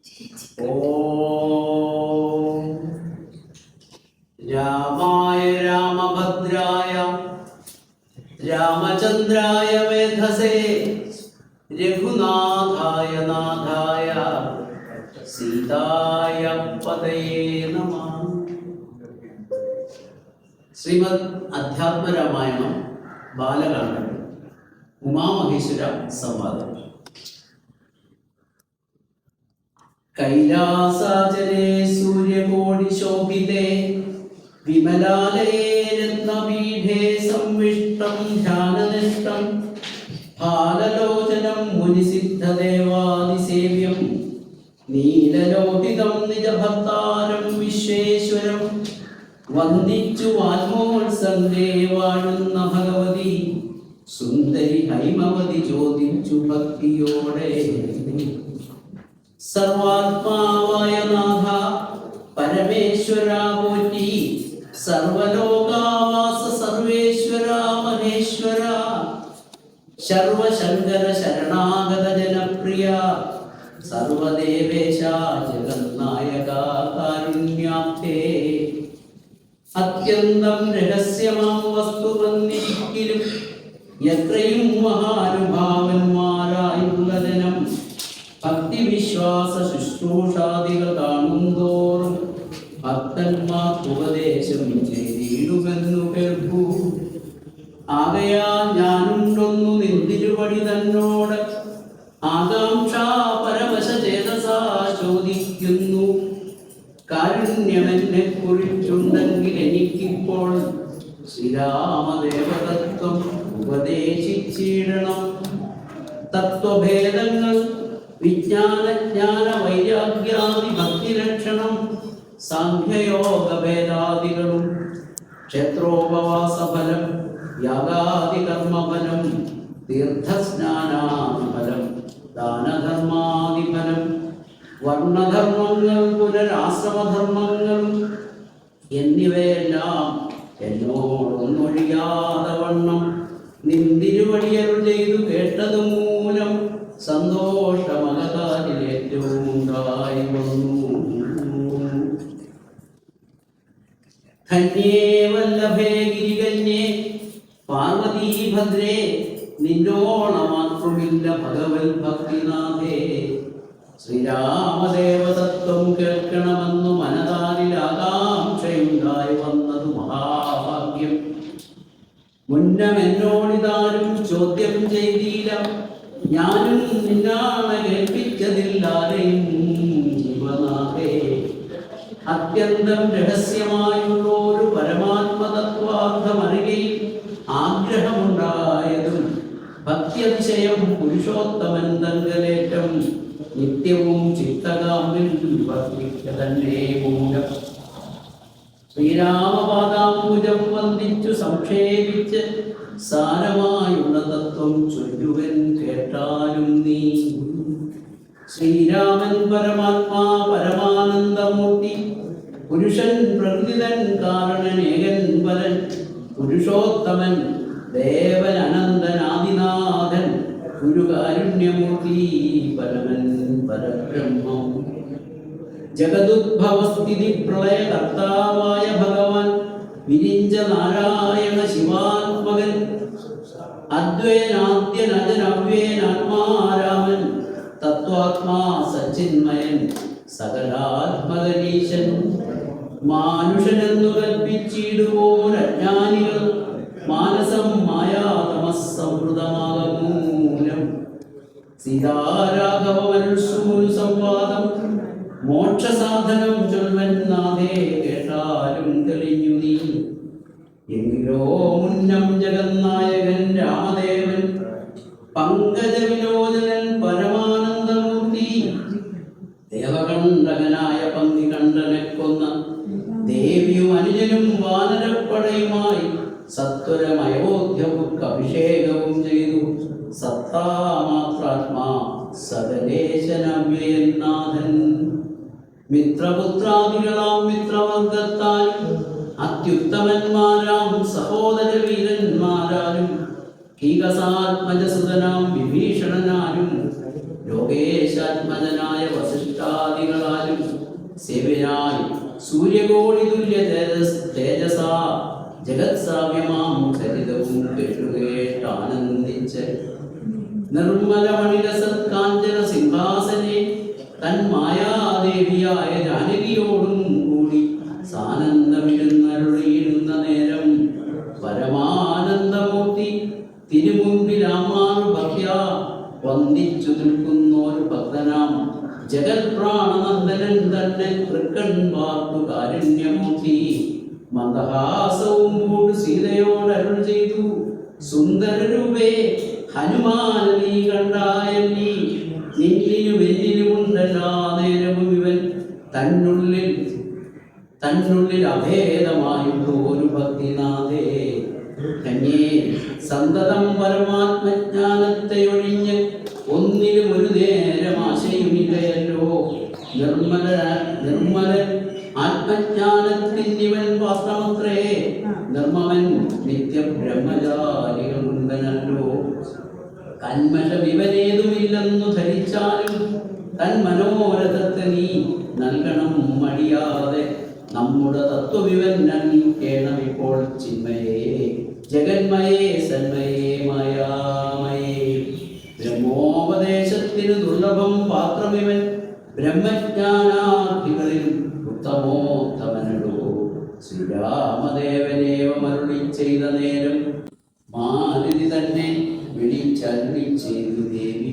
ഓം രാമായ രാമഭദ്രായ രാമചന്ദ്രായ വേധസേ രഘുനാഥായ നാഥായ സീതായ പതയേ നമഃ. ശ്രീമദ് അധ്യാത്മരാമായണം ബാലകാണ്ഡം ഉമാമഹേശ്വര സംവാദം. കൈലാസാചരേ സൂര്യകോടിശോഭിതേ വിമലാലയേ രത്നപീഠേ സംവിഷ്ടം ധ്യാനനിഷ്ടം ഫാലലോചനം മുനിസിദ്ധദേവാദിസേവ്യം നീലലോഹിതം നിജഭർത്താരം വിശ്വേശ്വരം വന്ദിച്ചു ആത്മോത്സംഗേ വാഴുന്ന ഭഗവതി സുന്ദരി ഹൈമവതി ചോദിച്ചു ഭക്തിയോടെ. സർവാത്മാവായ നാഥ പരമേശ്വര പോറ്റി, സർവലോകാവാസ സർവേശ്വര മഹേശ്വര, സർവശങ്കര ശരണാഗത ജനപ്രിയ, സർവദേവേശ ജഗന്നായക കാരുണ്യാബ്ധേ. അത്യന്തം രഹസ്യമാം വസ്തു വന്നിരിക്കലും എത്രയും മഹാനുഭാവന്മാരായുള്ള ജനം ഭക്തിവിശ്വാസ ശുശ്രൂഷാദികൾ കാണുന്തോറും ഭക്തന്മാർക്ക് ഉപദേശം ചെയ്തിടുമെന്നു കേൾക്കൂ. ആകയാൽ ഞാനുണ്ടൊന്നു നിന്തിരുവടി തന്നോട് ആകാംക്ഷ പരവശ ചേതസാ ചോദിക്കുന്നു. കാരുണ്യമെന്നെ കുറിച്ചുണ്ടെങ്കിൽ എനിക്കിപ്പോൾ ശ്രീരാമദേവതത്വം ഉപദേശിച്ചിടണം. തത്വഭേദങ്ങൾ വിജ്ഞാനജ്ഞാന വൈരാഗ്യാദി ഭക്തിലക്ഷണം സാഖ്യയോഗഭേദാദികളും ക്ഷേത്രോപവാസഫലം യാഗാദി കർമ്മഫലം തീർത്ഥസ്നാനാദിഫലം ദാനധർമാദിഫലം വർണ്ണധർമ്മങ്ങൾ പുനരാശ്രമധർമ്മങ്ങൾ എന്നിവയെല്ലാം എന്നോടൊന്നൊഴിയാതെ വണ്ണം നിന്തിരുവടിയരുൾ ചെയ്തു കേട്ടതു മൂലം സന്തോഷമകതാരിൽ ഏറ്റവും ഉണ്ടായി വന്നു. ധന്യേ വല്ലഭേ ഗിരികന്യേ പാർവതീ ഭദ്രേ, നിന്നോണമാത്രമില്ല ഭഗവത് ഭക്തിനാഥേ. ശ്രീരാമദേവതത്വം കേൾക്കണമെന്നു മനതാരിൽ ആകാംക്ഷയുണ്ടായി വന്നത് മഹാഭാഗ്യം. മുന്നമെന്നോടിതാരും ചോദ്യം ചെയ്തില്ല, ഞാനും നിന്നാണ് കേൾപ്പിച്ചതില്ലാരെയും ജീവനാഥേ. അത്യന്തം രഹസ്യമായുള്ള ഒരു പരമാത്മതത്വാർത്ഥമറികയിൽ ആഗ്രഹമുണ്ടായതും ഭക്തിയതിശയം പുരുഷോത്തമൻ തങ്കലേറ്റം നിത്യവും ചിത്തകാമ്പിൽ വർദ്ധിക്ക തന്നെ മൂലം. ശ്രീരാമപാദാംബുജം വന്ദിച്ചു സംക്ഷേപിച്ച് സാരമായുള്ള തത്വം ചൊല്ലുവൻ കേട്ടാലും നീ. ശ്രീരാമൻ പരമാത്മാ പരമാനന്ദമൂർത്തി, പുരുഷൻ പ്രകൃതിതൻ കാരണനേകൻ പരൻ, പുരുഷോത്തമൻ ദേവൻ അനന്തനാദിനാഥൻ, ഗുരുകാരുണ്യമൂർത്തി പരമൻ പരബ്രഹ്മം. ജഗതുദ്ഭവസ്ഥിതി പ്രളയ കർത്താവായ ഭഗവാൻ വിരിഞ്ച നാരായണ ശിവാത്മകൻ, അദ്വൈനാദ്യനജനവ്യേനാത്മാരാമൻ, തത്വാത്മാ സച്ചിന്മയൻ സകലാത്മകനീശൻ. മാനുഷനെന്നു കൽപ്പിച്ചിടുവോർ അജ്ഞാനികൾ മാനസം മായാതമസംവൃതമാകമൂലം. സീതാരാഘവമനുഷ്യൂൽ സംവാദം മോക്ഷസാധനം ചൊൽവൻ നാഥേ, കേട്ടാലും തെളിഞ്ഞു നീ. എങ്കിലോ മുന്നം ജഗന്നായകൻ രാമദേവൻ, പങ്കജവിലോചനൻ പരമാനന്ദമൂർത്തി, ദേവകണ്ഠകനായ പന്തികണ്ഠനെ കൊന്ന ദേവിയും അനുജനും വാനരപ്പടയുമായി സത്വരമയോധ്യമുക്ക് അഭിഷേകവും ചെയ്തു. സത്താമാത്രാത്മാ സകലേശനവ്യയനാഥൻ, മിത്രപുത്രാദികളാം മിത്രവർഗത്താൽ അത്യുത്തമന്മാരാം സഹോദര വീരന്മാരാലും കീകസാത്മജസുതനാം വിഭീഷണനാലും ലോകേശാത്മജനായ വസിഷ്ഠാദി സേവനായി സൂര്യകോടി തുല്യ തേജസ ജഗത്സാവ്യമാം ചരിതവും കേട്ടുകേട്ടാനന്ദിച്ച് നിർമ്മലമണിരസത്കാഞ്ചന സിംഹാസനെ തന്മായാദേവിയായ ജാനകിയോടും കൂടി സാനന്ദമിരുന്നരുളിയിരുന്ന നേരം പരമാനന്ദമൂർത്തി തിരുമുമ്പിലാമാറു ഭക്യ വന്ദിച്ചു നിൽക്കുന്നൊരു ഭക്തനാം ജഗത്പ്രാണനന്ദനൻ തന്നെ തൃക്കൺ പാർത്തു കാരുണ്യമൂർത്തി മന്ദഹാസവും കൂട് സീതയോടരുൾ ചെയ്തു സുന്ദരരൂപേ ഹനുമാന നീ കണ്ടായല്ലി നിന്നിലും എന്നിലുമുണ്ടെല്ലാ നേരവും ഇവൻ തന്നുള്ളിൽ അഭേദമായിട്ടു ഒരു ഭക്തിനാഥേ കന്യേ സന്തതം പരമാത്മജ്ഞാനത്തെ ഒഴിഞ്ഞ് ഒന്നിലും ഒരു നേരം ആശയുമില്ലയല്ലോ നിർമ്മലൻ ആത്മജ്ഞാനത്തിനിവൻ പാത്രമത്രേ നിർമ്മമൻ നിത്യബ്രഹ്മചാരികളുണ്ടനല്ലോ കന്മഷമിവനേതുമില്ലെന്നു ധരിച്ചാലും തൻ മനോരഥത്തെ നീ നൽകണം മടിയാതെ നമ്മുടെ തത്വവിവൻ കേണമിപ്പോൾ ചിന്മയേ ജഗന്മയേ സന്മയേ മായാമയേ ബ്രഹ്മോപദേശത്തിന് ദുർലഭം പാത്രമിവൻ ബ്രഹ്മജ്ഞാനാർത്ഥികളിൽ ഉത്തമോത്തമനടോ ശ്രീരാമദേവനേവമരുളി ചെയ്ത നേരം മാരുതി തന്നെ വിളിച്ചരുളി ചെയ്തു ദേവി